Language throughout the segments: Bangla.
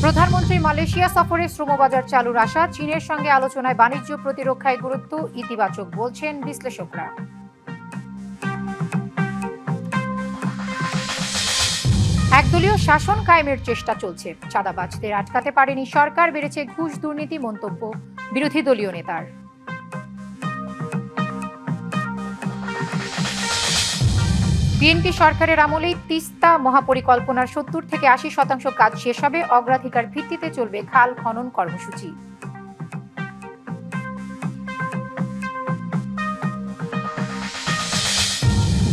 প্রধানমন্ত্রী মালয়েশিয়া সফরে শ্রমবাজার চালুর আশা, চীনের সঙ্গে আলোচনায় বাণিজ্য প্রতিরক্ষায় গুরুত্ব ইতিবাচক বলছেন বিশ্লেষকরা। একদলীয় শাসন কায়েমের চেষ্টা চলছে, চাঁদাবাজদের আটকাতে পারেনি সরকার, বেড়েছে ঘুষ দুর্নীতি, মন্তব্য বিরোধী দলীয় নেতার। বিএনপি সরকারের আমলেই তিস্তা মহাপরিকল্পনার ৭০ থেকে ৮০% কাজ শেষ হবে, অগ্রাধিকার ভিত্তিতে চলবে খাল খনন কর্মসূচি।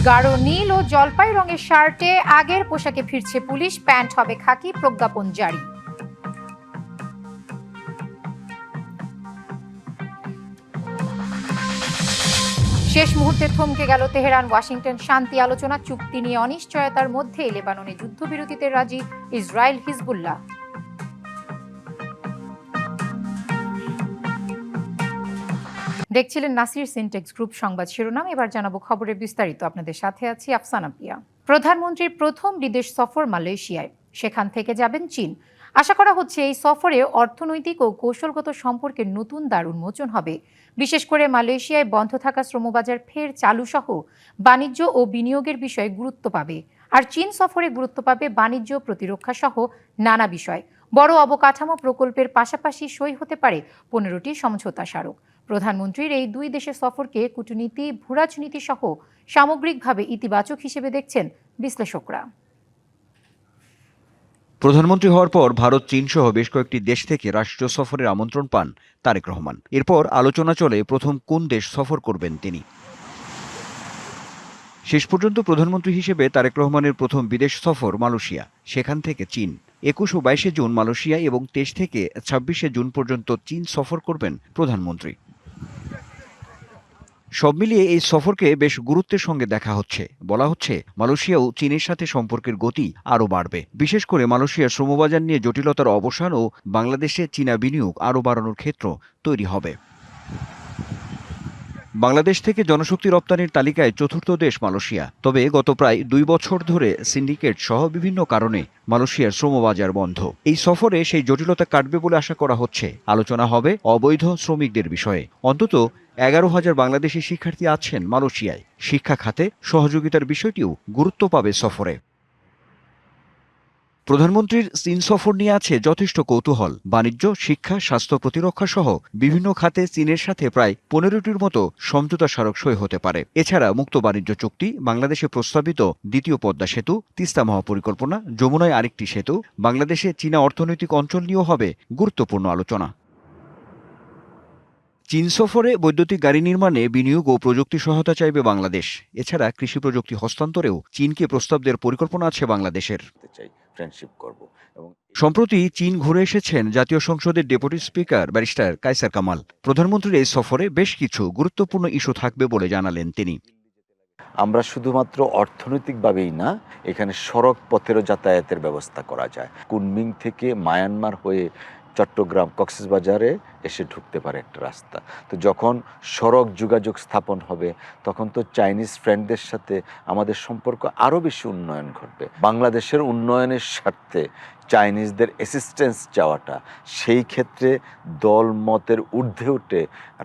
গাঢ় নীল ও জলপাই রঙের শার্টে আগের পোশাকে ফিরছে পুলিশ, প্যান্ট হবে খাকি, প্রজ্ঞাপন জারি। শেষ মুহূর্তে থমকে গেল তেহরান ওয়াশিংটন শান্তি আলোচনা, চুক্তি নিয়ে অনিশ্চয়তার মধ্যে লেবাননে যুদ্ধবিরতিতে রাজি ইসরায়েল হিজবুল্লাহ। দেখছিলেন নাসির সিনটেক্স গ্রুপ সংবাদ শিরোনাম। এবার জানাবো খবরের বিস্তারিত। আপনাদের সাথে আছি আফসানা পিয়া। প্রধানমন্ত্রীর প্রথম বিদেশ সফর মালয়েশিয়ায়, সেখান থেকে যাবেন চীন। আশা করা হচ্ছে এই সফরে অর্থনৈতিক ও কৌশলগত সম্পর্কের নতুন দ্বার উন্মোচন হবে। বিশেষ করে মালয়েশিয়ায় বন্ধ থাকা শ্রমবাজার ফের চালু সহ বাণিজ্য ও বিনিয়োগের বিষয়ে গুরুত্ব পাবে। আর চীন সফরে গুরুত্ব পাবে বাণিজ্য, প্রতিরক্ষা সহ নানা বিষয়। বড় অবকাঠামো প্রকল্পের পাশাপাশি সই হতে পারে 15টি সমঝোতা স্মারক। প্রধানমন্ত্রীর এই দুই দেশের সফরকে কূটনীতি, ভূরাজনীতি সহ সামগ্রিকভাবে ইতিবাচক হিসেবে দেখছেন বিশ্লেষকরা। প্রধানমন্ত্রী হওয়ার পর ভারত, চীন সহ বেশ কয়েকটি দেশ থেকে রাষ্ট্রীয় সফরের আমন্ত্রণ পান তারেক রহমান। এরপর আলোচনা চলে প্রথম কোন দেশ সফর করবেন তিনি। শেষ পর্যন্ত প্রধানমন্ত্রী হিসেবে তারেক রহমানের প্রথম বিদেশ সফর মালয়েশিয়া, সেখান থেকে চীন। 21 ও 22 জুন মালয়েশিয়া এবং 23 থেকে 26 জুন পর্যন্ত চীন সফর করবেন প্রধানমন্ত্রী। সব মিলিয়ে এই সফরকে বেশ গুরুত্বের সঙ্গে দেখা হচ্ছে। বলা হচ্ছে মালয়েশিয়াও চীনের সাথে সম্পর্কের গতি আরও বাড়বে। বিশেষ করে মালয়েশিয়ার শ্রমবাজার নিয়ে জটিলতার অবসান ও বাংলাদেশে চীনা বিনিয়োগ আরও বাড়ানোর ক্ষেত্র তৈরি হবে। বাংলাদেশ থেকে জনশক্তি রপ্তানির তালিকায় চতুর্থ দেশ মালয়েশিয়া। তবে গত প্রায় 2 বছর ধরে সিন্ডিকেট সহ বিভিন্ন কারণে মালয়েশিয়ার শ্রমবাজার বন্ধ। এই সফরে সেই জটিলতা কাটবে বলে আশা করা হচ্ছে। আলোচনা হবে অবৈধ শ্রমিকদের বিষয়ে। অন্তত 11,000 বাংলাদেশি শিক্ষার্থী আছেন মালয়েশিয়ায়। শিক্ষা খাতে সহযোগিতার বিষয়টিও গুরুত্ব পাবে সফরে। প্রধানমন্ত্রীর চীন সফর নিয়ে আছে যথেষ্ট কৌতূহল। বাণিজ্য, শিক্ষা, স্বাস্থ্য, প্রতিরক্ষা সহ বিভিন্ন খাতে চীনের সাথে প্রায় 15টির মতো সমঝোতা স্মারক সই হতে পারে। এছাড়া মুক্ত বাণিজ্য চুক্তি, বাংলাদেশে প্রস্তাবিত দ্বিতীয় পদ্মা সেতু, তিস্তা মহাপরিকল্পনা, যমুনায় আরেকটি সেতু, বাংলাদেশে চীনা অর্থনৈতিক অঞ্চল নিয়েও হবে গুরুত্বপূর্ণ আলোচনা। চীন সফরে বৈদ্যুতিক গাড়ি নির্মাণে বিনিয়োগ ও প্রযুক্তি সহায়তা চাইবে বাংলাদেশ। এছাড়া কৃষি প্রযুক্তি হস্তান্তরেও চীনকে প্রস্তাব দেওয়ার পরিকল্পনা আছে বাংলাদেশের। সম্প্রতি চীন ঘুরে এসেছেন জাতীয় সংসদের deputy speaker barrister Kaiser Kamal. প্রধানমন্ত্রীর এই সফরে বেশ কিছু গুরুত্বপূর্ণ ইস্যু থাকবে বলে জানালেন তিনি। আমরা শুধুমাত্র অর্থনৈতিকভাবেই না, এখানে সড়ক পথেরও যাতায়াতের ব্যবস্থা করা যায়। কুনমিং থেকে মায়ানমার হয়ে চট্টগ্রাম, কক্সবাজারে এসে ঢুকতে পারে একটা রাস্তা। তো যখন সড়ক যোগাযোগ স্থাপন হবে, তখন তো চাইনিজ ফ্রেন্ডদের সাথে আমাদের সম্পর্ক আরও বেশি উন্নয়ন ঘটবে। বাংলাদেশের উন্নয়নের স্বার্থে চাইনিজদের অ্যাসিস্ট্যান্স চাওয়াটা, সেই ক্ষেত্রে দল মতের ঊর্ধ্বে উঠে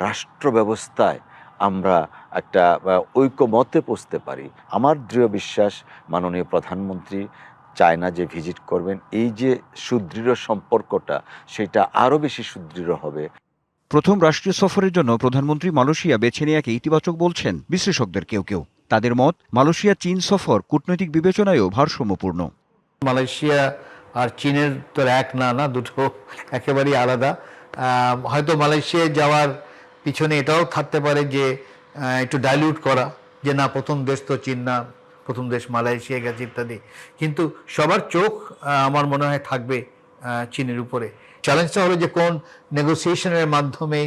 রাষ্ট্র ব্যবস্থায় আমরা একটা ঐক্যমতে পৌঁছতে পারি। আমার দৃঢ় বিশ্বাস মাননীয় প্রধানমন্ত্রী চায়না যে ভিজিট করবেন, এই যে সুদৃঢ় সম্পর্কটা, সেটা আরও বেশি সুদৃঢ় হবে। প্রথম রাষ্ট্রীয় সফরের জন্য প্রধানমন্ত্রী মালয়েশিয়া বেছে নেওয়াকে ইতিবাচক বলছেন বিশ্লেষকদের কেউ কেউ। তাদের মত, মালয়েশিয়া চীন সফর কূটনৈতিক বিবেচনায়ও ভারসাম্যপূর্ণ। মালয়েশিয়া আর চীনের তো এক না, দুটো একেবারেই আলাদা। হয়তো মালয়েশিয়ায় যাওয়ার পিছনে এটাও থাকতে পারে যে একটু ডাইলিউট করা, যে না, প্রথম দেশ তো চীন না, প্রথম দেশ মালয়েশিয়া গেছে ইত্যাদি। কিন্তু সবার চোখ আমার মনে হয় থাকবে চীনের উপরে। চ্যালেঞ্জটা হলো যে কোন নেগোসিয়েশনের মাধ্যমে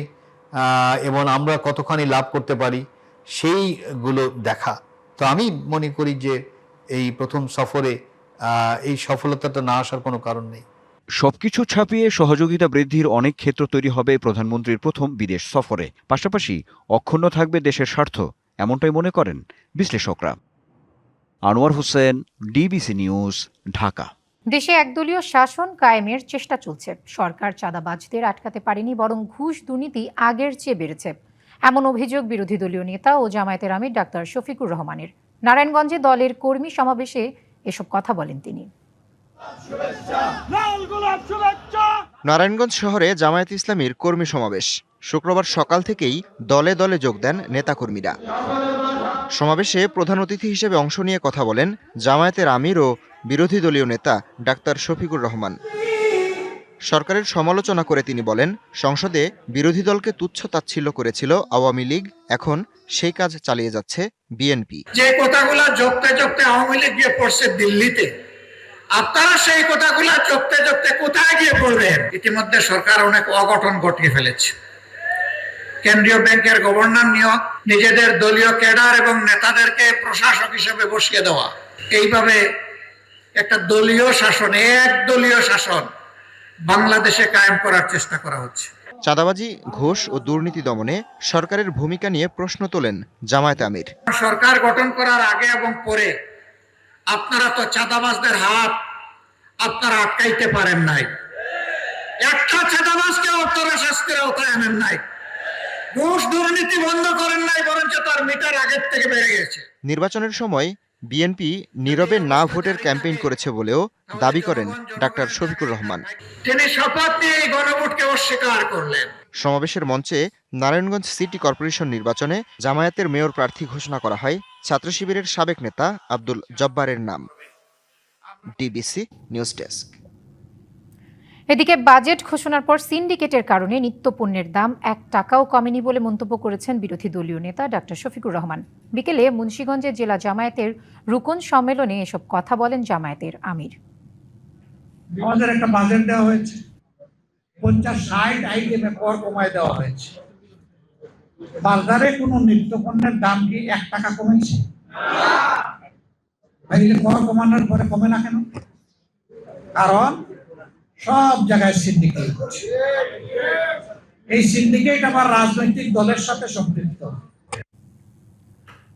এবং আমরা কতখানি লাভ করতে পারি সেইগুলো দেখা। তো আমি মনে করি যে এই প্রথম সফরে এই সফলতাটা না আসার কোনো কারণ নেই। সবকিছু ছাপিয়ে সহযোগিতা বৃদ্ধির অনেক ক্ষেত্র তৈরি হবে প্রধানমন্ত্রীর প্রথম বিদেশ সফরে। পাশাপাশি অক্ষুণ্ণ থাকবে দেশের স্বার্থ, এমনটাই মনে করেন বিশ্লেষকরা। Anwar Hossain, DBC news, Dhaka. দেশে একদলীয় শাসন কায়েমের চেষ্টা চলছে। সরকার চাঁদাবাজদের আটকাতে পারেনি, বরং ঘুষ দুর্নীতি আগের চেয়ে বেড়েছে, এমন অভিযোগ বিরোধী দলীয় নেতা ও জামায়াতের আমির ডাক্তার শফিকুর রহমানের। নারায়ণগঞ্জে দলের কর্মী সমাবেশে এসব কথা বলেন তিনি। নারায়ণগঞ্জ শহরে জামায়াত ইসলামীর কর্মী সমাবেশ। শুক্রবার সকাল থেকেই দলে দলে যোগ দেন নেতাকর্মীরা। সমাবেশে প্রধান অতিথি হিসেবে অংশ নিয়ে কথা বলেন জামায়াতের আমির ও বিরোধী দলীয় নেতা ডাক্তার শফিকুর রহমান। সরকারের সমালোচনা করে তিনি বলেন, সংসদে বিরোধী দলকে তুচ্ছ-তাচ্ছিল্য করেছিল আওয়ামী লীগ, এখন সেই কাজ চালিয়ে যাচ্ছে বিএনপি। যে কথাগুলো জপতে জপতে আওয়ামী লীগ গিয়ে পড়ছে দিল্লিতে, আপনারা সেই কথাগুলো জপতে জপতে কোথায় গিয়ে পড়বেন? ইতিমধ্যে সরকার অনেক অঘটন ঘটিয়ে ফেলেছে। কেন্দ্রীয় ব্যাংকের গভর্নর নিয়োগ, নিজেদের দলীয় ক্যাডার এবং নেতাদেরকে প্রশাসক হিসেবে বসিয়ে দেওয়া, এইভাবে একটা দলীয় শাসন, একদলীয় শাসন বাংলাদেশে কায়েম করার চেষ্টা করা হচ্ছে। চাঁদাবাজি, ঘুষ ও দুর্নীতি দমনে সরকারের ভূমিকা নিয়ে প্রশ্ন তোলেন জামায়াত আমির। সরকার গঠন করার আগে এবং পরে আপনারা তো চাঁদাবাজদের হাত আপনারা আটকাইতে পারেন নাই। একটা চাঁদাবাজকে আপনারা শাস্তির আওতায় আনেন নাই। ঘুষ দুর্নীতি বন্ধ করেন নাই, বরঞ্চ তার মিটার আগের থেকে বেড়ে গেছে। নির্বাচনের সময় বিএনপি নীরবে না ভোটের ক্যাম্পেইন করেছে বলেও দাবি করেন ডাক্তার শফিকুর রহমান। তিনি শপথ নিয়ে গণভোটকে অস্বীকার করলেন। সমাবেশের মঞ্চে নারায়ণগঞ্জ সিটি কর্পোরেশন নির্বাচনে জামায়াতের মেয়র প্রার্থী ঘোষণা করা হয় ছাত্র শিবিরের সাবেক নেতা আব্দুল জব্বারের নাম। DBC news desk. এদিকে বাজেট ঘোষণার পর সিন্ডিকেটের কারণে নিত্যপণ্যের দাম 1 টাকাও কমেনি বলে মন্তব্য করেছেন বিরোধী দলীয় নেতা ডাক্তার শফিকুর রহমান। বিকেলে মুন্সিগঞ্জের জেলা জামায়াতের রুকন সম্মেলনে এসব কথা বলেন জামায়াতের আমির। আমাদের একটা বাজেট দেওয়া হয়েছে, 50-60 আইটেমে কর কমায় দেওয়া হয়েছে। বাজারে কোনো নিত্যপণ্যের দাম কি 1 টাকা কমেছে? কর কমানোর পরে কমে না কেন? কারণ সব জায়গায় সিন্ডিকেট হচ্ছে। এই সিন্ডিকেট আবার রাজনৈতিক দলের সাথে সম্পৃক্ত।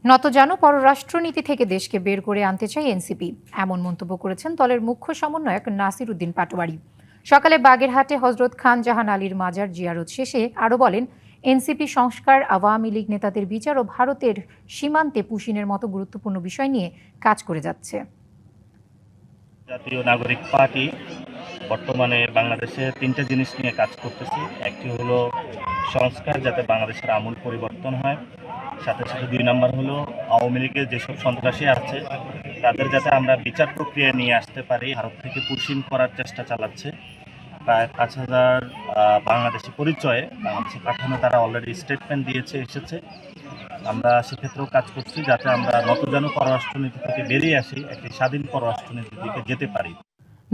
নতজানু পররাষ্ট্রনীতি থেকে দেশকে বের করে আনতে চায় এনসিপি, এমন মন্তব্য করেছেন দলের মুখ্য সমন্বয়ক নাসির উদ্দিন পাটোয়ারি। সকালে বাগেরহাটে হযরত খান জাহান আলীর মাজার জিয়ারত শেষে আরও বলেন, এনসিপি সংস্কার, আওয়ামী লীগ নেতাদের বিচার ও ভারতের সীমান্তে পুশিনের মতো গুরুত্বপূর্ণ বিষয় নিয়ে কাজ করে যাচ্ছে। জাতীয় নাগরিক পার্টি বর্তমানে বাংলাদেশে 3টে জিনিস নিয়ে কাজ করতেছি। একটি হলো সংস্কার, যাতে বাংলাদেশের আমূল পরিবর্তন হয়। সাথে সাথে 2 নম্বর হলো আওয়ামী লীগের যেসব সন্ত্রাসী আছে তাদের যাতে আমরা বিচার প্রক্রিয়া নিয়ে আসতে পারি। ভারত থেকে পুশিন করার চেষ্টা চালাচ্ছে। প্রায় 5000 বাংলাদেশি পরিচয়ে বাংলাদেশে পাঠানো, তারা অলরেডি স্টেটমেন্ট দিয়েছে, এসেছে। আমরা সেক্ষেত্রেও কাজ করছি যাতে আমরা নতজানু পররাষ্ট্রনীতি থেকে বেরিয়ে আসি, একটি স্বাধীন পররাষ্ট্রনীতির দিকে যেতে পারি।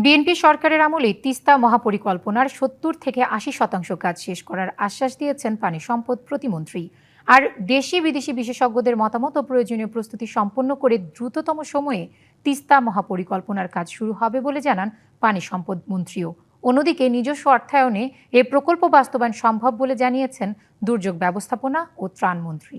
বিএনপি সরকারের আমলে তিস্তা মহাপরিকল্পনার 70 থেকে 80% কাজ শেষ করার আশ্বাস দিয়েছেন পানি সম্পদ প্রতিমন্ত্রী। আর দেশি বিদেশি বিশেষজ্ঞদের মতামত ও প্রয়োজনীয় প্রস্তুতি সম্পন্ন করে দ্রুততম সময়ে তিস্তা মহাপরিকল্পনার কাজ শুরু হবে বলে জানান পানি সম্পদ মন্ত্রীও। অন্যদিকে নিজস্ব অর্থায়নে এ প্রকল্প বাস্তবায়ন সম্ভব বলে জানিয়েছেন দুর্যোগ ব্যবস্থাপনা ও ত্রাণ মন্ত্রী।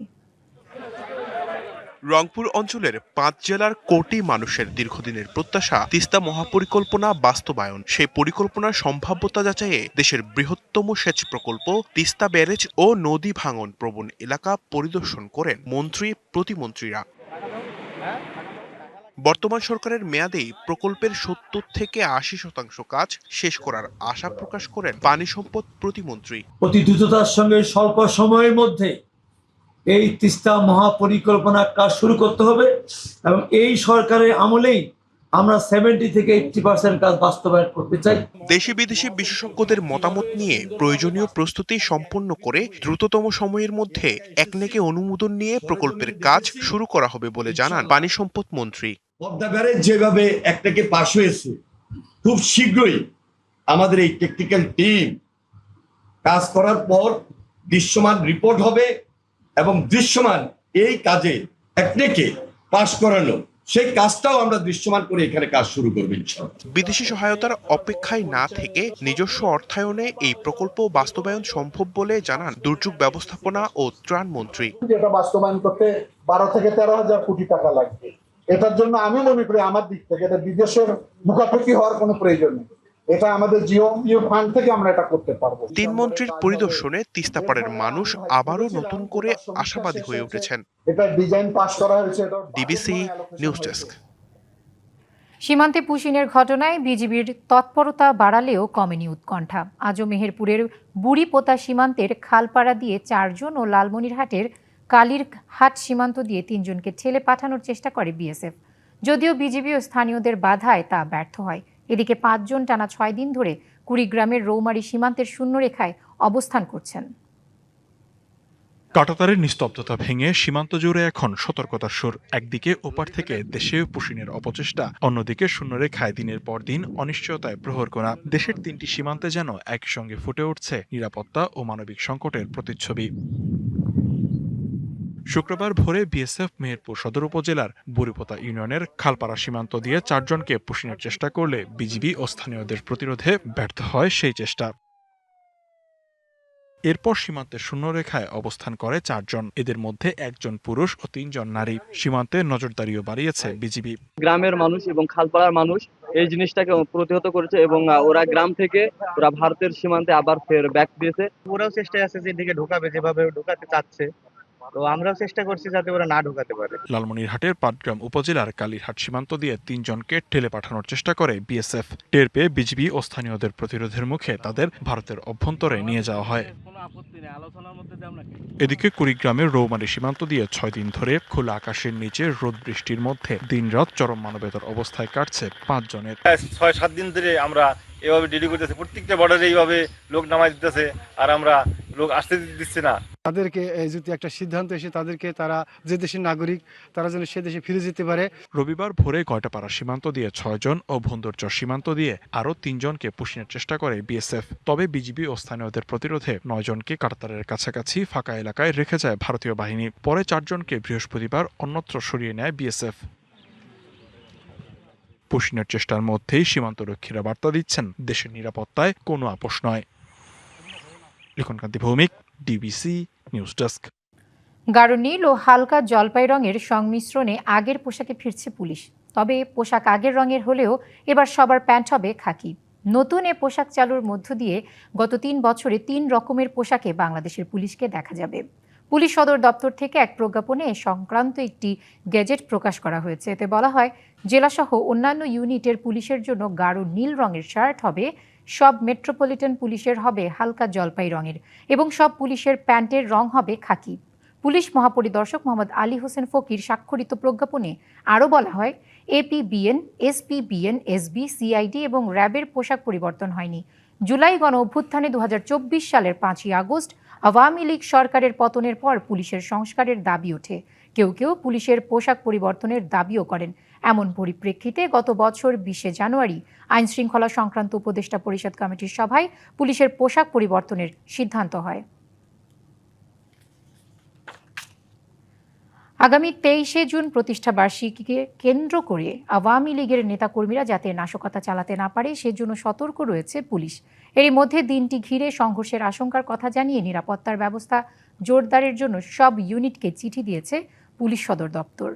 রংপুর অঞ্চলের 5 জেলার কোটি মানুষের দীর্ঘদিনের প্রত্যাশা তিস্তা মহাপরিকল্পনা বাস্তবায়ন। সেই পরিকল্পনার সম্ভাব্যতা যাচাইয়ে দেশের বৃহত্তম সেচ প্রকল্প তিস্তা ব্যারেজ ও নদী ভাঙন প্রবণ এলাকা পরিদর্শন করেন মন্ত্রী প্রতিমন্ত্রীরা। বর্তমান সরকারের মেয়াদেই প্রকল্পের 70 থেকে 80% কাজ শেষ করার আশা প্রকাশ করেন পানি সম্পদ প্রতিমন্ত্রী। অতি দ্রুততার সঙ্গে স্বল্প সময়ের মধ্যে এই তিস্তা মহাপরিকল্পনার কাজ শুরু করতে হবে এবং এই সরকারের আমলেই আমরা 70 থেকে 80% কাজ বাস্তবায়ন করতে চাই। দেশি বিদেশি বিশেষজ্ঞদের মতামত নিয়ে প্রয়োজনীয় প্রস্তুতি সম্পন্ন করে দ্রুততম সময়ের মধ্যে একনেকে অনুমোদন নিয়ে প্রকল্পের কাজ শুরু করা হবে বলে জানান পানি সম্পদ মন্ত্রী। পদ্মা ব্যারেজ যেভাবে একটাকে পাশ হয়েছে, খুব শীঘ্রই আমাদের এই টেকনিক্যাল টিম কাজ করার পর দৃশ্যমান রিপোর্ট হবে এবং দৃশ্যমান এই কাজে একটাকে পাশ করানো, সেই কাজটাও আমরা দৃশ্যমান করে এখানে কাজ শুরু করব ইনশাআল্লাহ। বিদেশি সহায়তার অপেক্ষায় না থেকে নিজস্ব অর্থায়নে এই প্রকল্প বাস্তবায়ন সম্ভব বলে জানান দুর্যোগ ব্যবস্থাপনা ও ত্রাণ মন্ত্রী। যেটা বাস্তবায়ন করতে 12 থেকে 13 হাজার কোটি টাকা লাগবে। এটার জন্য আমি মনে করি আমার দিক থেকে এটা বিদেশের মুখাপেক্ষি হওয়ার কোনো প্রয়োজন নেই। এটা আমাদের জিও ফান্ড থেকে আমরা এটা করতে পারবো। 3 মন্ত্রীর পরিদর্শনে তিস্তাপাড়ের মানুষ আবারও নতুন করে আশাবাদী হয়ে উঠেছেন। এটা ডিজাইন পাস করা হয়েছে। DBC news desk. সীমান্তে পুশিনের ঘটনায় বিজিবির তৎপরতা বাড়ালেও কমেনি উৎকণ্ঠা। আজও মেহেরপুরের বুড়িপোতা সীমান্তের খালপাড়া দিয়ে 4 জন ও লালমনিরহাটের কালীরহাট সীমান্ত দিয়ে 3 জনকে ঠেলে পাঠানোর চেষ্টা করে বিএসএফ। যদিও বিজিবি ও স্থানীয়দের বাধায় তা ব্যর্থ হয়। এদিকে 5 জন টানা 6 দিন ধরে কুড়িগ্রামের রৌমারী সীমান্তের শূন্যরেখায় অবস্থান করছেন। কাঁটাতারের নিস্তব্ধতা ভেঙে সীমান্ত জুড়ে এখন সতর্কতার সুর। একদিকে ওপার থেকে দেশে পুশিনের অপচেষ্টা, অন্যদিকে শূন্যরেখায় দিনের পর দিন অনিশ্চয়তায় প্রহর গোনা। দেশের 3টি সীমান্তে যেন একই সঙ্গে ফুটে উঠছে নিরাপত্তা ও মানবিক সংকটের প্রতিচ্ছবি। শুক্রবার ভোরে বিএসএফ মেহেরপুর সদর উপজেলার বুড়িপোতা ইউনিয়নের খালপাড়া সীমান্ত দিয়ে 4 জনকে পুশিনের চেষ্টা করলে বিজিবি ও স্থানীয়দের প্রতিরোধে ব্যর্থ হয় সেই চেষ্টা। এরপর সীমান্তের শূন্যরেখায় অবস্থান করে 4 জন। এদের মধ্যে 1 জন পুরুষ ও 3 জন নারী। সীমান্তে নজরদারিও বাড়িয়েছে বিজিবি। গ্রামের মানুষ এবং খালপাড়ার মানুষ এই জিনিসটাকে প্রতিহত করেছে এবং ওরা গ্রাম থেকে ওরা ভারতের সীমান্তে আবার ফের ব্যাক দিয়েছে। ওরাও চেষ্টায় আছে যে এদিকে ঢোকাবে, যেভাবে ঢোকাতে চাচ্ছে, তো আমরাও চেষ্টা করছি যাতে ওরা না ঢোকাতে পারে। লালমনিরহাটের পাটগ্রাম উপজেলার কালীরহাট সীমান্ত দিয়ে 3 জনকে ঠেলে পাঠানোর চেষ্টা করে বিএসএফ। টের পেয়ে বিজিবি ও স্থানীয়দের প্রতিরোধের মুখে তাদের ভারতের অভ্যন্তরে নিয়ে যাওয়া হয়। এদিকে কুড়িগ্রামের রৌমারী সীমান্ত দিয়ে 6 দিন ধরে খোলা আকাশের নিচে রোদ বৃষ্টির মধ্যে দিনরাত চরম মানবেতর অবস্থায় কাটছে 5 জনের। 6-7 দিন ধরে আমরা এভাবে ডিউটি করতেছি, প্রত্যেকটা বর্ডারে এইভাবে লোক নামাই দিতেছে, আর আমরা লোক আসতে দিচ্ছে না। তাদেরকে যদি একটা সিদ্ধান্ত এসে তাদেরকে তারা যে দেশের নাগরিক তারা যেন সে দেশে ফিরে যেতে পারে। রবিবার ভোরে গয়টাপাড়া সীমান্ত দিয়ে 6 জন ও ভন্দরচর সীমান্ত দিয়ে আরও 3 জনকে পুশিনের চেষ্টা করে বিএসএফ। তবে বিজিবি ও স্থানীয়দের প্রতিরোধে 9 জনকে কাঁটাতারের কাছাকাছি ফাঁকা এলাকায় রেখে যায় ভারতীয় বাহিনী। পরে 4 জনকে বৃহস্পতিবার অন্যত্র সরিয়ে নেয় বিএসএফ। পুশিনের চেষ্টার মধ্যেই সীমান্তরক্ষীরা বার্তা দিচ্ছেন দেশের নিরাপত্তায় কোনো আপোষ নয়। লিখনকান্তি ভৌমিক, ডিবিসি নিউজ ডেস্ক। গাঢ় নীল ও হালকা জলপাই রঙের সংমিশ্রণে আগের পোশাকে ফিরছে পুলিশ। তবে পোশাক আগের রঙের হলেও এবার সবার প্যান্ট হবে খাকি। নতুন এ পোশাক চালুর মধ্য দিয়ে গত 3 বছরে 3 রকমের পোশাকে বাংলাদেশের পুলিশকে দেখা যাবে। পুলিশ সদর দপ্তর থেকে এক প্রজ্ঞাপনে এ সংক্রান্ত একটি গেজেট প্রকাশ করা হয়েছে। এতে বলা হয়, জেলাসহ অন্যান্য ইউনিটের পুলিশের জন্য গাঢ় নীল রঙের শার্ট হবে, সব মেট্রোপলিটন পুলিশের হবে হালকা জলপাই রঙের এবং সব পুলিশের প্যান্টের রং হবে খাকি। পুলিশ মহাপরিদর্শক মোহাম্মদ আলী হোসেন ফকির স্বাক্ষরিত প্রজ্ঞাপনে আরও বলা হয়, এপিবিএন, এসপিবিএন, এসবি, সিআইডি এবং র্যাবের পোশাক পরিবর্তন হয়নি। জুলাই গণ অভ্যুত্থানে 2024 সালের 5ই আগস্ট আওয়ামী লীগ সরকারের পতনের পর পুলিশের সংস্কারের দাবি ওঠে। কেউ কেউ পুলিশের পোশাক পরিবর্তনের দাবিও করেন। এমন পরিপ্রেক্ষিতে গত বছর 20 জানুয়ারি আইন শৃঙ্খলা সংক্রান্ত উপদেষ্টা পরিষদ কমিটির সভায় পুলিশের পোশাক পরিবর্তনের সিদ্ধান্ত হয়। আগামী 23শে জুন প্রতিষ্ঠা বার্ষিকীকে কেন্দ্র করে আওয়ামী লীগের নেতাকর্মীরা যাতে নাশকতা চালাতে না পারে সেজন্য সতর্ক রয়েছে পুলিশ। এরই মধ্যে দিনটি ঘিরে সংঘর্ষের আশঙ্কার কথা জানিয়ে নিরাপত্তার ব্যবস্থা জোরদারের জন্য সব ইউনিটকে চিঠি দিয়েছে পুলিশ সদর দপ্তর।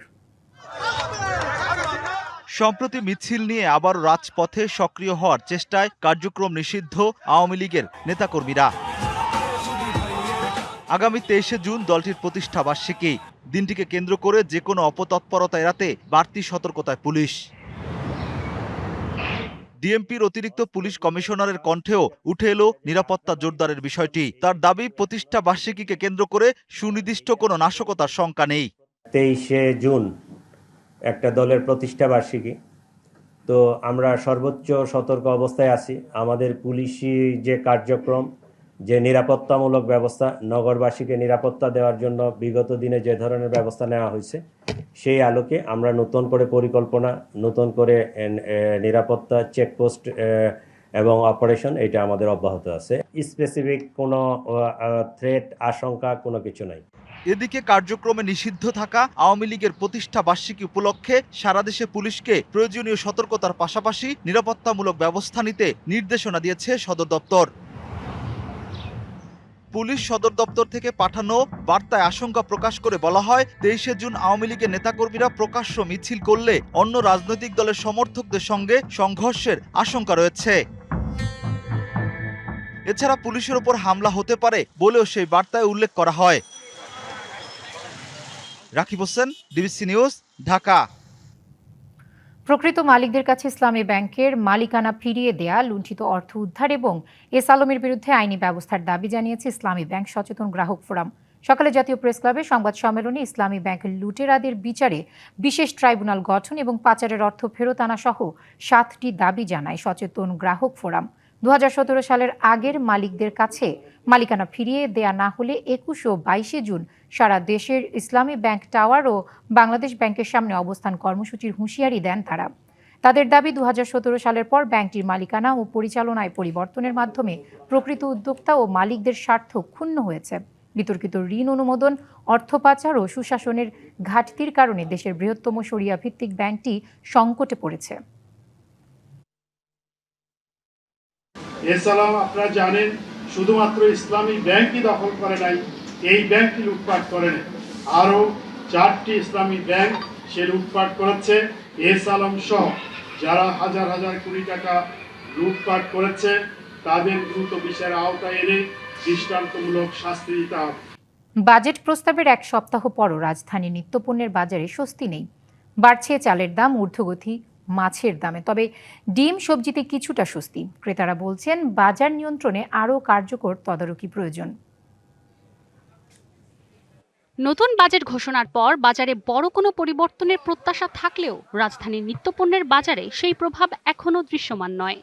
সম্প্রতি মিছিল নিয়ে আবার রাজপথে সক্রিয় হওয়ার চেষ্টায় কার্যক্রম নিষিদ্ধ আওয়ামী লীগের নেতাকর্মীরা। আগামী 23শে জুন দলটির প্রতিষ্ঠা বার্ষিকী। দিনটিকে কেন্দ্র করে যে কোনো অপতৎপরতা এড়াতে বাড়তি সতর্কতায় পুলিশ। ডিএমপির অতিরিক্ত পুলিশ কমিশনারের কণ্ঠেও উঠে এলো নিরাপত্তা জোরদারের বিষয়টি। তার দাবি, প্রতিষ্ঠা বার্ষিকীকে কেন্দ্র করে সুনির্দিষ্ট কোনো নাশকতার শঙ্কা নেই। 23শে জুন একটা দলের প্রতিষ্ঠা বার্ষিকী, তো আমরা সর্বোচ্চ সতর্ক অবস্থায় আছি। আমাদের পুলিশি যে কার্যক্রম, যে নিরাপত্তামূলক ব্যবস্থা, নগরবাসীকে নিরাপত্তা দেওয়ার জন্য বিগত দিনে যে ধরনের ব্যবস্থা নেওয়া হয়েছে, সেই আলোকে আমরা নতুন করে পরিকল্পনা, নতুন করে নিরাপত্তা চেকপোস্ট এবং অপারেশন এটা আমাদের অব্যাহত আছে। স্পেসিফিক কোনো থ্রেট, আশঙ্কা কোনো কিছু নাই। এদিকে কার্যক্রমে নিষিদ্ধ থাকা আওয়ামী লীগের প্রতিষ্ঠা বার্ষিকী উপলক্ষে সারা দেশে পুলিশকে প্রয়োজনীয় সতর্কতার পাশাপাশি নিরাপত্তামূলক ব্যবস্থা নিতে নির্দেশনা দিয়েছে সদর দপ্তর। পুলিশ সদর দপ্তর থেকে পাঠানো বার্তায় আশঙ্কা প্রকাশ করে বলা হয়, 23শে জুন আওয়ামী লীগের নেতাকর্মীরা প্রকাশ্য মিছিল করলে অন্য রাজনৈতিক দলের সমর্থকদের সঙ্গে সংঘর্ষের আশঙ্কা রয়েছে। এছাড়া পুলিশের ওপর হামলা হতে পারে বলেও সেই বার্তায় উল্লেখ করা হয়। Rakib Hossain, DBC news, Dhaka. প্রকৃত মালিকদের কাছে ইসলামী ব্যাংকের মালিকানা ফিরিয়ে দেয়া, লুণ্ঠিত অর্থ উদ্ধার এবং এস আলমের বিরুদ্ধে আইনি ব্যবস্থার দাবি জানিয়েছে ইসলামী ব্যাংক সচেতন গ্রাহক ফোরাম। সকালে জাতীয় প্রেস ক্লাবে সংবাদ সম্মেলনে ইসলামী ব্যাংকের লুটেরাদের বিচারে বিশেষ ট্রাইব্যুনাল গঠন এবং পাচারের অর্থ ফেরত আনা সহ 7টি দাবি জানায় সচেতন গ্রাহক ফোরাম। 2017 সালের আগের মালিকদের কাছে মালিকানা ফিরিয়ে দেয়া না হলে 21 ও 22 জুন সারা দেশের ইসলামী ব্যাংক টাওয়ার ও বাংলাদেশ ব্যাংকের সামনে অবস্থান কর্মসূচির হুঁশিয়ারি দেন তারা। তাদের দাবি, 2017 সালের পর ব্যাংকটির মালিকানা ও পরিচালনায় পরিবর্তনের মাধ্যমে প্রকৃত উদ্যোক্তা ও মালিকদের স্বার্থ ক্ষুণ্ণ হয়েছে। বিতর্কিত ঋণ অনুমোদন, অর্থ পাচার ও সুশাসনের ঘাটতির কারণে দেশের বৃহত্তম শরিয়া ভিত্তিক ব্যাংকটি সংকটে পড়েছে। এসালাম আপনারা জানেন, শুধুমাত্র ইসলামী ব্যাংকই দখল করে নাই, এই ব্যাংকটি লুটপাট করে নাই। আরও 4টি ইসলামী ব্যাংক সে লুটপাট করেছে। এসালাম সহ যারা হাজার হাজার কোটি টাকা লুটপাট করেছে তাদের দ্রুত বিচারের আওতায় এনে দৃষ্টান্তমূলক শাস্তি দিতে হবে। বাজেট প্রস্তাবের এক সপ্তাহ পরও রাজধানীর নিত্যপণ্যের বাজারে স্বস্তি নেই। বাড়ছে চালের দাম, ঊর্ধ্বগতি মাছের দামে। তবে ডিম, সবজিতে কিছুটা স্বস্তি। ক্রেতারা বলছেন, বাজার নিয়ন্ত্রণে আরও কার্যকর তদারকি প্রয়োজন। নতুন বাজেট ঘোষণার পর বাজারে বড় কোনো পরিবর্তনের প্রত্যাশা থাকলেও রাজধানীর নিত্যপণ্যের বাজারে সেই প্রভাব এখনও দৃশ্যমান নয়।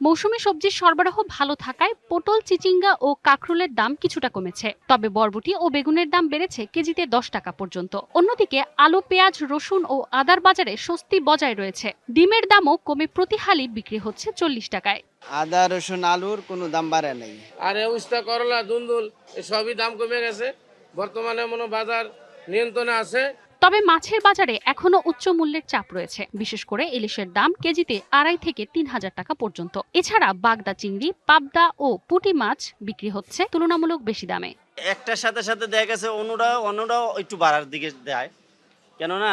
মৌসুমী সবজির সরবরাহ ভালো থাকায় পটল, চিচিঙ্গা ও কাঁকরোলের দাম কিছুটা কমেছে। তবে বরবটি ও বেগুনের দাম বেড়েছে কেজিতে 10 টাকা পর্যন্ত। অন্যদিকে আলু, পেঁয়াজ, রসুন ও আদার বাজারে স্বস্তি বজায় রয়েছে। ডিমের দামও কমে প্রতি হালি বিক্রি হচ্ছে 40 টাকায়। আদা, রসুন, আলুর কোনো দাম বাড়ে নাই। আর উস্তা, করলা, দুন্দুল সবই দাম কমে গেছে। বর্তমানে মনে বাজার নিয়ন্ত্রণে আছে। তবে মাছের বাজারে এখনো উচ্চ মূল্যের চাপ রয়েছে। বিশেষ করে ইলিশের দাম কেজিতে 2.5 থেকে 3,000 টাকা পর্যন্ত। এছাড়া বাগদা চিংড়ি, পাবদা ও পুঁটি মাছ বিক্রি হচ্ছে তুলনামূলক বেশি দামে। একটার সাথে সাথে দেখা গেছে অন্যরাও একটু বাড়ার দিকে দেয়, কেননা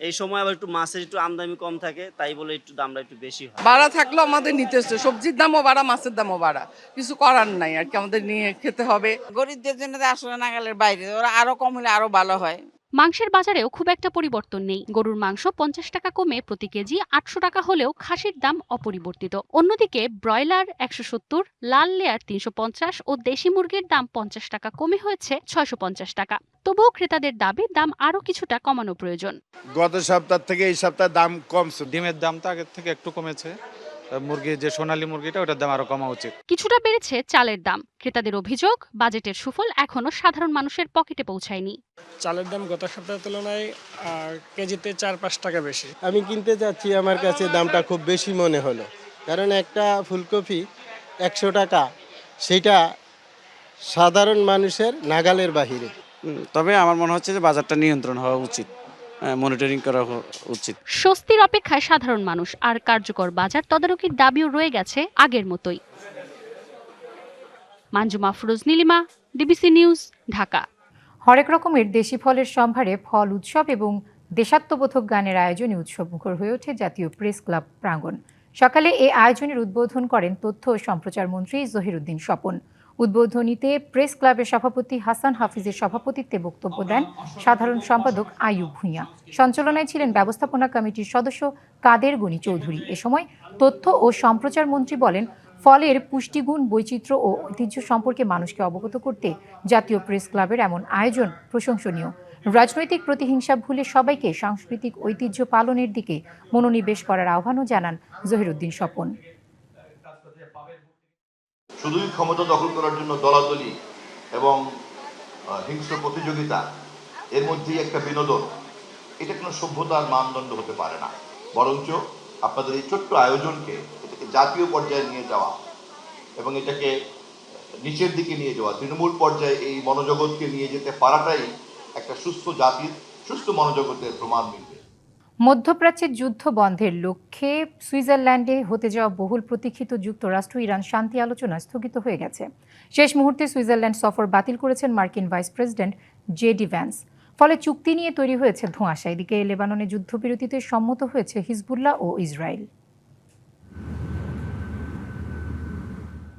এই সময় আবার একটু মাছের একটু আমদানি কম থাকে, তাই বলে একটু দামটা একটু বেশি হয়। বাড়া থাকলেও আমাদের নিতে হচ্ছে, সবজির দামও বাড়া, মাছের দামও বাড়া, কিছু করার নাই আর কি, আমাদের নিয়ে খেতে হবে। গরিবদের জন্য আসলে নাগালের বাইরে, ওরা আরো কম হলে আরো ভালো হয়। মাংসের বাজারেও খুব একটা পরিবর্তন নেই। গরুর মাংস 50 টাকা কমে প্রতি কেজি 800 টাকা হলেও খাসির দাম অপরিবর্তিত। অন্যদিকে ব্রয়লার 170, লাল লেয়ার 350 ও দেশি মুরগির দাম 50 টাকা কমে হয়েছে 650 টাকা। তবুও ক্রেতাদের দাবি দাম আরো কিছুটা কমানো প্রয়োজন। গত সপ্তাহ থেকে এই সপ্তাহে দাম কমছে। ডিমের দামটা আগের থেকে একটু কমেছে। মুরগি যে সোনালী মুরগিটা, ওটার দাম আরো কমা উচিত। কিছুটা বেড়েছে চালের দাম। ক্রেতাদের অভিযোগ, বাজেটের সুফল এখনো সাধারণ মানুষের পকেটে পৌঁছায়নি। চালের দাম গত সপ্তাহের তুলনায় কেজিতে 4-5 টাকা বেশি। আমি কিনতে যাচ্ছি, আমার কাছে দামটা খুব বেশি মনে হলো, কারণ একটা ফুলকপি 100 টাকা, সেটা সাধারণ মানুষের নাগালের বাহিরে। তবে আমার মনে হচ্ছে যে বাজারটা নিয়ন্ত্রণ হওয়া উচিত, মনিটরিং করা উচিত। স্বস্তির অপেক্ষায় সাধারণ মানুষ, আর কার্যকর বাজার তদারকির দাবিও রয়ে গেছে আগের মতোই। মানজু মাফরুজ, নীলিমা, ডিবিসি নিউজ, ঢাকা। হরেক রকমের দেশি ফলের সম্ভারে ফল উৎসব এবং দেশাত্মবোধক গানের আয়োজনে উৎসবমুখর হয়ে ওঠে জাতীয় প্রেস ক্লাব প্রাঙ্গণ। সকালে এই আয়োজনের উদ্বোধন করেন তথ্য ও সম্প্রচার মন্ত্রী জহিরুদ্দিন স্বপন। উদ্বোধনীতে প্রেস ক্লাবের সভাপতি হাসান হাফিজের সভাপতিত্বে বক্তব্য দেন সাধারণ সম্পাদক আইয়ুব ভূঁইয়া। সঞ্চালনায় ছিলেন ব্যবস্থাপনা কমিটির সদস্য কাদের গনি চৌধুরী। এ সময় তথ্য ও সম্প্রচার মন্ত্রী বলেন, ফলের পুষ্টিগুণ, বৈচিত্র্য ও ঐতিহ্য সম্পর্কে মানুষকে অবগত করতে জাতীয় প্রেস ক্লাবের এমন আয়োজন প্রশংসনীয়। রাজনৈতিক প্রতিহিংসা ভুলে সবাইকে সাংস্কৃতিক ঐতিহ্য পালনের দিকে মনোনিবেশ করার আহ্বানও জানান জহিরুদ্দিন স্বপন। শুধুই ক্ষমতা দখল করার জন্য দলাদলি এবং হিংস্র প্রতিযোগিতা, এর মধ্যেই একটা বিনোদন, এটা কোনো সভ্যতার মানদণ্ড হতে পারে না। বরঞ্চ আপনাদের এই ছোট্ট আয়োজনকে, এটাকে জাতীয় পর্যায়ে নিয়ে যাওয়া এবং এটাকে নিচের দিকে নিয়ে যাওয়া, তৃণমূল পর্যায়ে এই মনোজগৎকে নিয়ে যেতে পারাটাই একটা সুস্থ জাতির সুস্থ মনোজগতের প্রমাণ মিলবে। মধ্যপ্রাচ্যের যুদ্ধ বন্ধের লক্ষ্যে সুইজারল্যান্ডে হতে যাওয়া বহুল প্রতীক্ষিত যুক্তরাষ্ট্র ইরান শান্তি আলোচনা স্থগিত হয়ে গেছে। শেষ মুহূর্তে সুইজারল্যান্ড সফর বাতিল করেছেন মার্কিন ভাইস প্রেসিডেন্ট জেডি ভ্যান্স। ফলে চুক্তি নিয়ে তৈরি হয়েছে ধোঁয়াশা। এদিকে লেবাননে যুদ্ধবিরতিতে সম্মত হয়েছে হিজবুল্লাহ ও ইসরায়েল।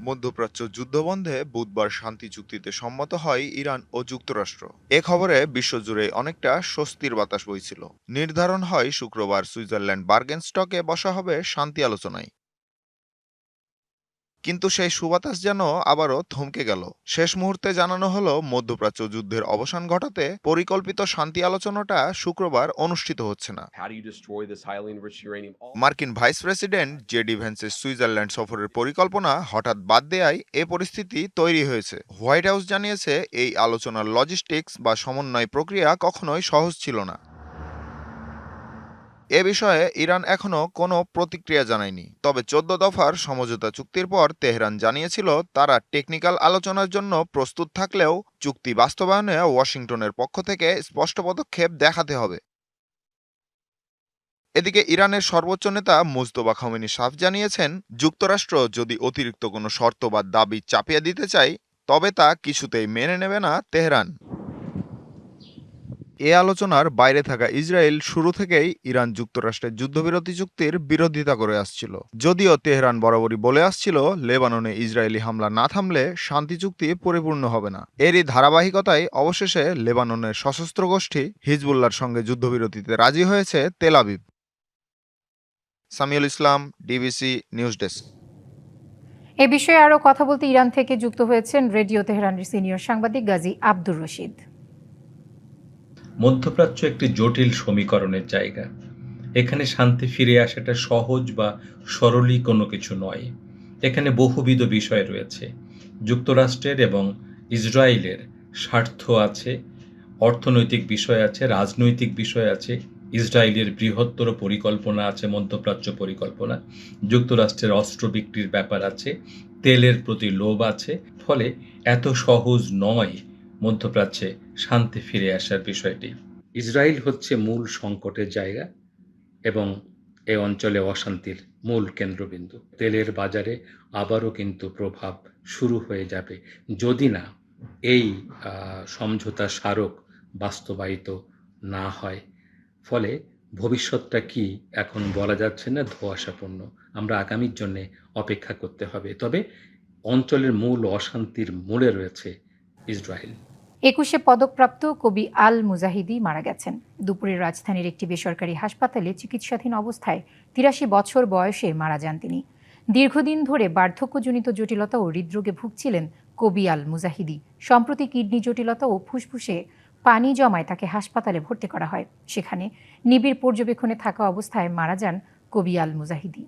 মধ্যপ্রাচ্য যুদ্ধবন্ধে বুধবার শান্তি চুক্তিতে সম্মত হয় ইরান ও যুক্তরাষ্ট্র। এ খবরে বিশ্বজুড়ে অনেকটা স্বস্তির বাতাস বইছিল। নির্ধারণ হয় শুক্রবার সুইজারল্যান্ড বার্গেনস্টকে বসা হবে শান্তি আলোচনায়। কিন্তু সেই সুবাতাস যেন আবারও থমকে গেল। শেষ মুহূর্তে জানানো হলো মধ্যপ্রাচ্য যুদ্ধের অবসান ঘটাতে পরিকল্পিত শান্তি আলোচনাটা শুক্রবার অনুষ্ঠিত হচ্ছে না। মার্কিন ভাইস প্রেসিডেন্ট জেডি ভ্যান্সের সুইজারল্যান্ড সফরের পরিকল্পনা হঠাৎ বাদ দেয়ায় এ পরিস্থিতি তৈরি হয়েছে। হোয়াইট হাউস জানিয়েছে এই আলোচনার লজিস্টিক্স বা সমন্বয় প্রক্রিয়া কখনোই সহজ ছিল না। এ বিষয়ে ইরান এখনো কোনো প্রতিক্রিয়া জানায়নি। তবে 14 দফার সমঝোতা চুক্তির পর তেহরান জানিয়েছিল তারা টেকনিক্যাল আলোচনার জন্য প্রস্তুত থাকলেও চুক্তি বাস্তবায়নে ওয়াশিংটনের পক্ষ থেকে স্পষ্ট পদক্ষেপ দেখাতে হবে। এদিকে ইরানের সর্বোচ্চ নেতা মুজতবা খামেনি সাফ জানিয়েছেন, যুক্তরাষ্ট্র যদি অতিরিক্ত কোনো শর্ত বা দাবি চাপিয়ে দিতে চায় তবে তা কিছুতেই মেনে নেবে না তেহরান। এ আলোচনার বাইরে থাকা ইসরায়েল শুরু থেকেই ইরান যুক্তরাষ্ট্রের যুদ্ধবিরতি চুক্তির বিরোধিতা করে আসছিল। যদিও তেহরান বরাবরই বলে আসছিল লেবাননে ইসরায়েলি হামলা না থামলে শান্তি চুক্তি পরিপূর্ণ হবে না। এরই ধারাবাহিকতায় অবশেষে লেবাননের সশস্ত্র গোষ্ঠী হিজবুল্লাহর সঙ্গে যুদ্ধবিরতিতে রাজি হয়েছে তেল আবিব। সামিউল ইসলাম, ডিবিসি নিউজ ডেস্ক। এ বিষয়ে আরও কথা বলতে ইরান থেকে যুক্ত হয়েছেন রেডিও তেহরানের সিনিয়র সাংবাদিক গাজী আব্দুর রশিদ। মধ্যপ্রাচ্য একটি জটিল সমীকরণের জায়গা। এখানে শান্তি ফিরে আসাটা সহজ বা সরলই কোনো কিছু নয়। এখানে বহুবিধ বিষয় রয়েছে। যুক্তরাষ্ট্রের এবং ইসরায়েলের স্বার্থ আছে, অর্থনৈতিক বিষয় আছে, রাজনৈতিক বিষয় আছে। ইসরায়েলের বৃহত্তর পরিকল্পনা আছে, মধ্যপ্রাচ্য পরিকল্পনা। যুক্তরাষ্ট্রের অস্ত্র বিক্রির ব্যাপার আছে, তেলের প্রতি লোভ আছে। ফলে এত সহজ নয় মধ্যপ্রাচ্যে শান্তি ফিরে আসার বিষয়টি। ইসরায়েল হচ্ছে মূল সংকটের জায়গা এবং এ অঞ্চলে অশান্তির মূল কেন্দ্রবিন্দু। তেলের বাজারে আবারও কিন্তু প্রভাব শুরু হয়ে যাবে যদি না এই সমঝোতা স্মারক বাস্তবায়িত না হয়। ফলে ভবিষ্যৎটা কি এখন বলা যাচ্ছে না, ধোঁয়াশাপূর্ণ। আমরা আগামীর জন্যে অপেক্ষা করতে হবে। তবে অঞ্চলের মূল অশান্তির মূলে রয়েছে ইসরায়েল। 21 পদকপ্রাপ্ত কবি আল মুজাহিদি মারা গেছেন। দুপুরে রাজধানীর একটি বেসরকারি হাসপাতালে চিকিৎসাধীন অবস্থায় 83 বছর বয়সে মারা যান তিনি। দীর্ঘদিন ধরে বার্ধক্যজনিত জটিলতা ও হৃদরোগে ভুগছিলেন কবি আল মুজাহিদি। সম্প্রতি কিডনি জটিলতা ও ফুসফুসে পানি জমায় তাকে হাসপাতালে ভর্তি করা হয়। সেখানে নিবিড় পর্যবেক্ষণে থাকা অবস্থায় মারা যান কবি আল মুজাহিদি।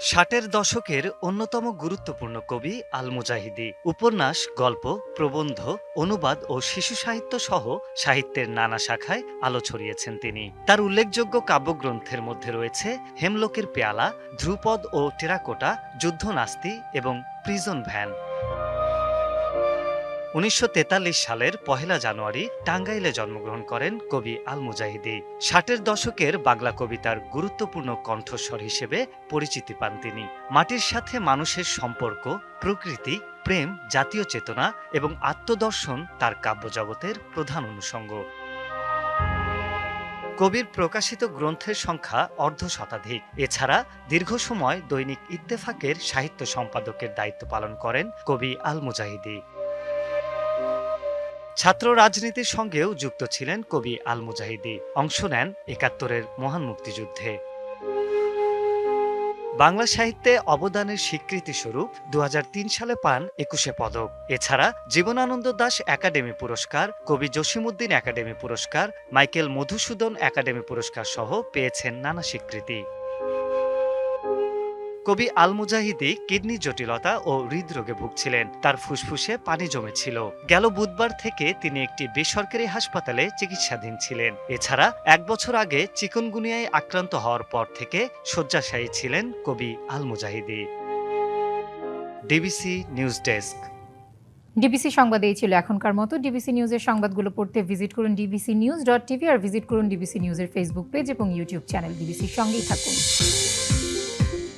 60-এর দশকের অন্যতম গুরুত্বপূর্ণ কবি আল মুজাহিদি উপন্যাস, গল্প, প্রবন্ধ, অনুবাদ ও শিশু সাহিত্য সহ সাহিত্যের নানা শাখায় আলো ছড়িয়েছেন তিনি। তার উল্লেখযোগ্য কাব্যগ্রন্থের মধ্যে রয়েছে হেমলকের পেয়ালা, ধ্রুপদ ও টেরাকোটা, যুদ্ধনাস্তি এবং প্রিজন ভ্যান। 1943 সালের 1 জানুয়ারি টাঙ্গাইলে জন্মগ্রহণ করেন কবি আল মুজাহিদি। 60-এর দশকের বাংলা কবিতার গুরুত্বপূর্ণ কণ্ঠস্বর হিসেবে পরিচিতি পান তিনি। মাটির সাথে মানুষের সম্পর্ক, প্রকৃতি, প্রেম, জাতীয় চেতনা এবং আত্মদর্শন তার কাব্যজগতের প্রধান অনুষঙ্গ। কবির প্রকাশিত গ্রন্থের সংখ্যা অর্ধশতাধিক। এছাড়া দীর্ঘ সময় দৈনিক ইত্তেফাকের সাহিত্য সম্পাদকের দায়িত্ব পালন করেন কবি আল মুজাহিদি। ছাত্র রাজনীতির সঙ্গেও যুক্ত ছিলেন কবি আল মুজাহিদি। অংশ নেন 71-এর মহান মুক্তিযুদ্ধে। বাংলা সাহিত্যে অবদানের স্বীকৃতিস্বরূপ 2003 সালে পান 21 পদক। এছাড়া জীবনানন্দ দাশ একাডেমি পুরস্কার, কবি জসিমউদ্দিন একাডেমি পুরস্কার, মাইকেল মধুসূদন একাডেমি পুরস্কার সহ পেয়েছেন নানা স্বীকৃতি। কবি আল মুজাহিদি কিডনি জটিলতা ও হৃদরোগে ভুগছিলেন। তার ফুসফুসে পানি জমেছিল। গেল বুধবার থেকে তিনি একটি বেসরকারি হাসপাতালে চিকিৎসাধীন ছিলেন। এছাড়া 1 বছর আগে চিকুনগুনিয়ায় আক্রান্ত হওয়ার পর থেকে শয্যাশায়ী ছিলেন কবি Al Mujahidi. DBC news desk. DBC সংবাদ এই ছিল এখনকার মতো। ডিবিসি নিউজের সংবাদগুলো পড়তে ভিজিট করুন dbcnews.tv আর ভিজিট করুন ডিবিসি নিউজের ফেসবুক পেজ এবং ইউটিউব চ্যানেল। ডিবিসির সঙ্গেই থাকুন।